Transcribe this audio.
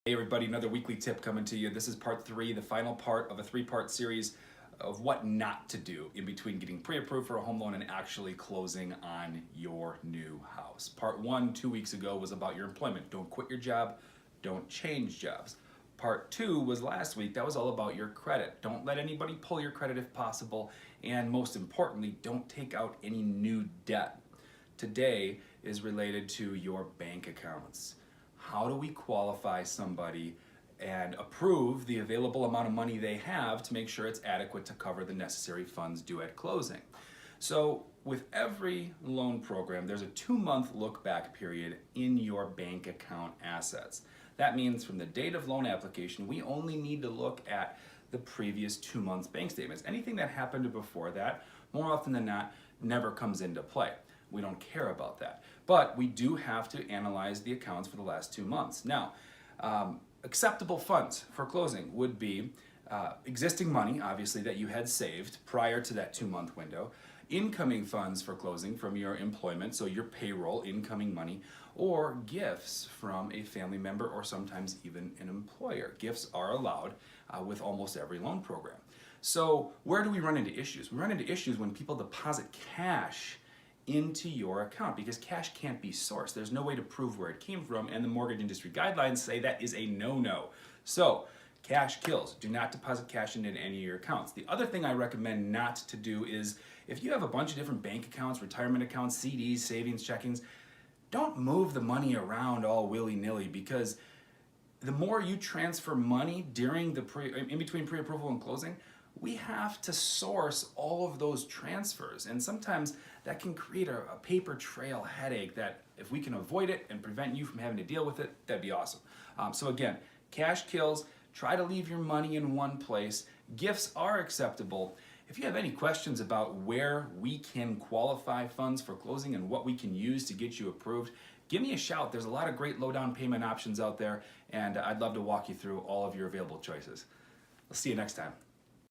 Hey everybody, another weekly tip coming to you. This is part 3, the final part of a 3-part series of what not to do in between getting pre-approved for a home loan and actually closing on your new house. Part 1, 2 weeks ago, was about your employment. Don't quit your job, don't change jobs. Part 2 was last week. That was all about your credit. Don't let anybody pull your credit if possible, and most importantly, don't take out any new debt. Today is related to your bank accounts. How do we qualify somebody and approve the available amount of money they have to make sure it's adequate to cover the necessary funds due at closing? So with every loan program, there's a 2-month look back period in your bank account assets. That means from the date of loan application, we only need to look at the previous 2 months bank statements. Anything that happened before that, more often than not, never comes into play. We don't care about that. But we do have to analyze the accounts for the last 2 months. Now, acceptable funds for closing would be existing money, obviously, that you had saved prior to that 2-month window, incoming funds for closing from your employment, so your payroll, incoming money, or gifts from a family member or sometimes even an employer. Gifts are allowed with almost every loan program. So where do we run into issues? We run into issues when people deposit cash into your account because cash can't be sourced. There's no way to prove where it came from, and the mortgage industry guidelines say that is a no-no. So cash kills. Do not deposit cash into any of your accounts. The other thing I recommend not to do is if you have a bunch of different bank accounts, retirement accounts, CDs, savings, checkings, don't move the money around all willy-nilly, because the more you transfer money during the in between pre-approval and closing, we have to source all of those transfers. And sometimes that can create a paper trail headache that if we can avoid it and prevent you from having to deal with it, that'd be awesome. So again, cash kills. Try to leave your money in one place. Gifts are acceptable. If you have any questions about where we can qualify funds for closing and what we can use to get you approved, give me a shout. There's a lot of great low down payment options out there, and I'd love to walk you through all of your available choices. I'll see you next time.